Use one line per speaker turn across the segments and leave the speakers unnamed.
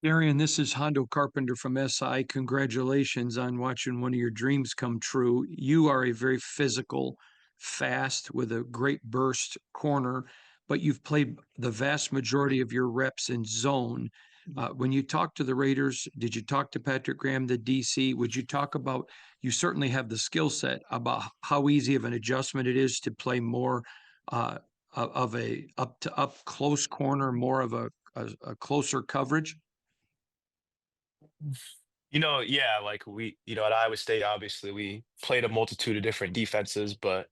Darian, this is Hondo Carpenter from SI. Congratulations on watching one of your dreams come true. You are a very physical, fast, with a great burst corner, but you've played the vast majority of your reps in zone. When you talk to the Raiders, did you talk to Patrick Graham, the DC? Would you talk about, you certainly have the skill set, about how easy of an adjustment it is to play more of a up to up close corner, more of a closer coverage?
Yeah, like at Iowa State, obviously we played a multitude of different defenses, but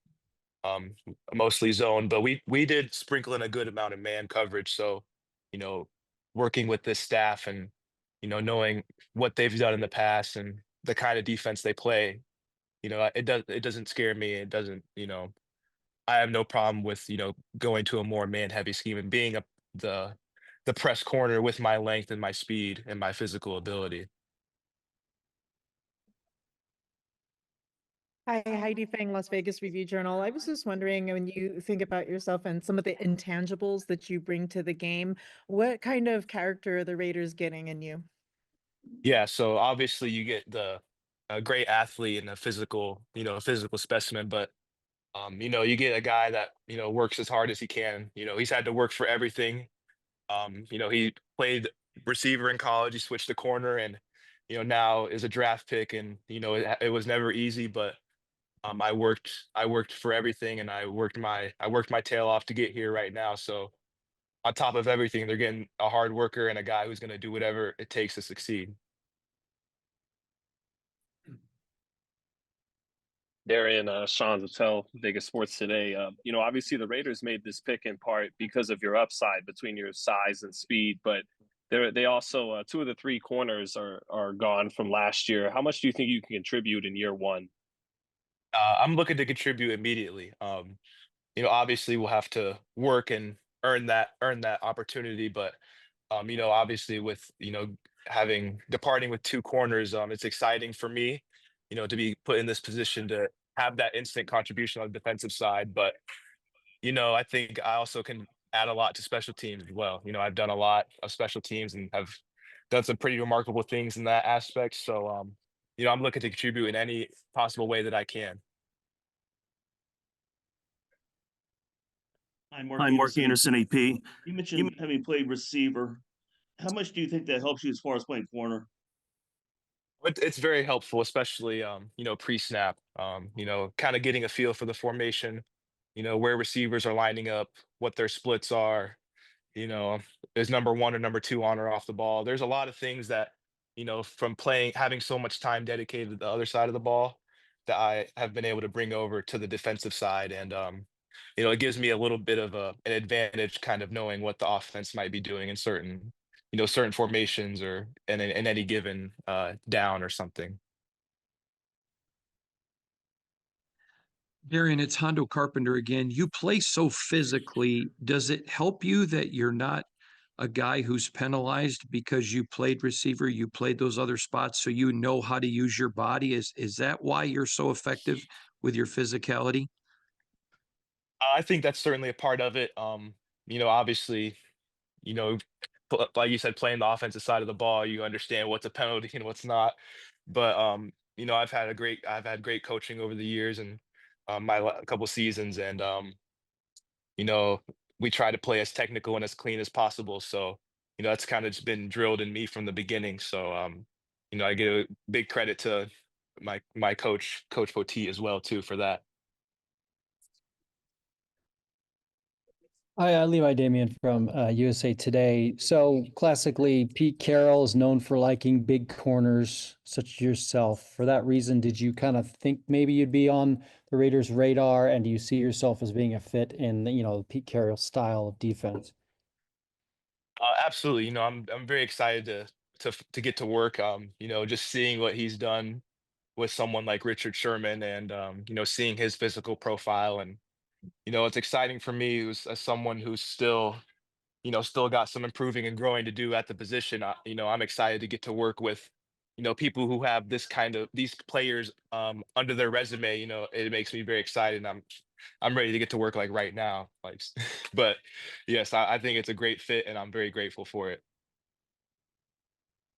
um, mostly zone. But we did sprinkle in a good amount of man coverage. So, you know, working with this staff and knowing what they've done in the past and the kind of defense they play, it doesn't scare me. It doesn't, I have no problem with going to a more man heavy scheme and being the the press corner with my length and my speed and my physical ability.
Hi, Heidi Fang, Las Vegas Review Journal. I was just wondering, when you think about yourself and some of the intangibles that you bring to the game, what kind of character are the Raiders getting in you?
Yeah, so obviously you get the a great athlete and a physical specimen, but you get a guy that, works as hard as he can. He's had to work for everything. He played receiver in college, he switched to corner and now is a draft pick and it was never easy, but I worked for everything and I worked my tail off to get here right now. So on top of everything, they're getting a hard worker and a guy who's going to do whatever it takes to succeed.
Darian, Sean Zattel, Vegas Sports Today. Obviously the Raiders made this pick in part because of your upside between your size and speed, but they also two of the three corners are gone from last year. How much do you think you can contribute in year one?
I'm looking to contribute immediately. Obviously we'll have to work and earn that opportunity, but obviously with having departing with two corners, it's exciting for me, to be put in this position to have that instant contribution on the defensive side. But I think I also can add a lot to special teams as well. I've done a lot of special teams and have done some pretty remarkable things in that aspect. So I'm looking to contribute in any possible way that I can.
Hi, Mark
Hi, Mark
Anderson,
Anderson,
AP.
AP.
You
You,
mentioned having played receiver. How much do you think that helps you as far as playing corner?
It's very helpful, especially pre-snap. Kind of getting a feel for the formation, where receivers are lining up, what their splits are. You know, is number one or number two on or off the ball. There's a lot of things that from playing, having so much time dedicated to the other side of the ball, that I have been able to bring over to the defensive side, and it gives me a little bit of an advantage, kind of knowing what the offense might be doing in certain formations or in any given down or something.
Darian, it's Hondo Carpenter again. You play so physically. Does it help you that you're not a guy who's penalized because you played receiver, you played those other spots, so you know how to use your body? Is that why you're so effective with your physicality?
I think that's certainly a part of it. Obviously, you know, like you said, playing the offensive side of the ball, you understand what's a penalty and what's not. But I've had great coaching over the years and couple seasons, and you know, we try to play as technical and as clean as possible. So, that's kind of just been drilled in me from the beginning. So, I give big credit to my coach, Coach Poteet, as well too for that.
Hi, Levi Damien from USA Today. So classically, Pete Carroll is known for liking big corners such as yourself. For that reason, did you kind of think maybe you'd be on the Raiders' radar, and do you see yourself as being a fit in, Pete Carroll's style of defense?
Absolutely. I'm very excited to get to work. Just seeing what he's done with someone like Richard Sherman, and seeing his physical profile, and it's exciting for me as someone who's still got some improving and growing to do at the position. I'm excited to get to work with people who have these players under their resume. It makes me very excited, and I'm ready to get to work like right now. Like, but yes, I think it's a great fit, and I'm very grateful for it.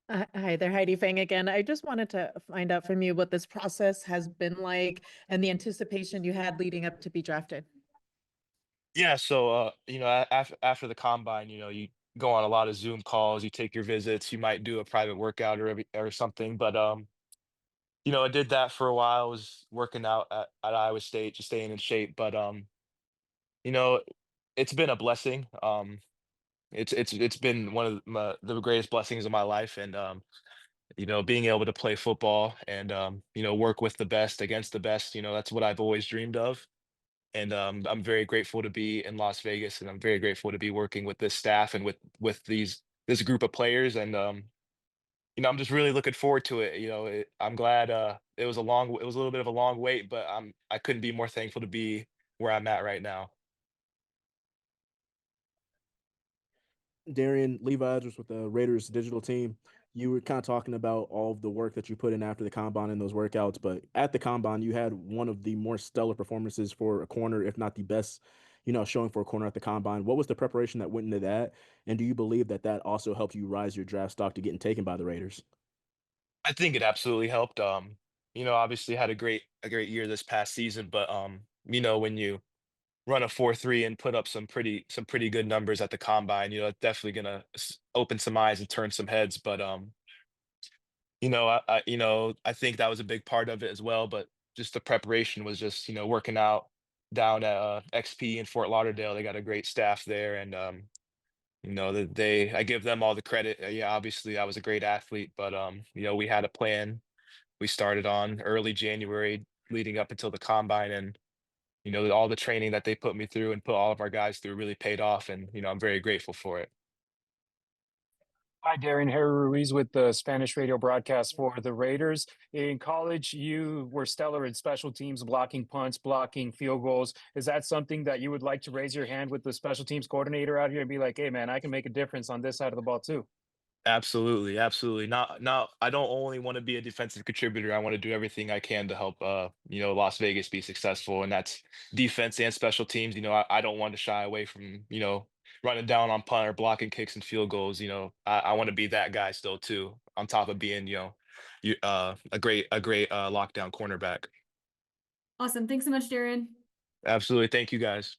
Hi there, Heidi Fang again. I just wanted to find out from you what this process has been like and the anticipation you had leading up to be drafted.
Yeah, so after the combine, you go on a lot of Zoom calls, you take your visits, you might do a private workout or something. But I did that for a while. I was working out at Iowa State, just staying in shape. But you know, it's been a blessing. It's been one of the greatest blessings of my life, and being able to play football and work with the best against the best. That's what I've always dreamed of. And I'm very grateful to be in Las Vegas, and I'm very grateful to be working with this staff and with this group of players. And I'm just really looking forward to it. I'm glad it was it was a little bit of a long wait, but I couldn't be more thankful to be where I'm at right now.
Darian, Levi Edwards with the Raiders digital team. You were kind of talking about all of the work that you put in after the combine and those workouts, but at the combine, you had one of the more stellar performances for a corner, if not the best, showing for a corner at the combine. What was the preparation that went into that? And do you believe that that also helped you rise your draft stock to getting taken by the Raiders?
I think it absolutely helped. Obviously had a great year this past season, but when you run a 4.3 and put up some pretty good numbers at the combine, it's definitely gonna open some eyes and turn some heads. But I think that was a big part of it as well. But just the preparation was just working out down at XP in Fort Lauderdale. They got a great staff there, and that I give them all the credit. Yeah, obviously I was a great athlete, but we had a plan. We started on early January, leading up until the combine, and all the training that they put me through and put all of our guys through really paid off, and I'm very grateful for it.
Hi, Darren. Harry Ruiz with the Spanish radio broadcast for the Raiders. In college, you were stellar in special teams, blocking punts, blocking field goals. Is that something that you would like to raise your hand with the special teams coordinator out here and be like, hey, man, I can make a difference on this side of the ball too?
Absolutely, absolutely. Not I don't only want to be a defensive contributor. I want to do everything I can to help Las Vegas be successful. And that's defense and special teams. I don't want to shy away from, running down on punt or blocking kicks and field goals. I want to be that guy still too, on top of being, a great lockdown cornerback.
Awesome. Thanks so much, Darren.
Absolutely. Thank you guys.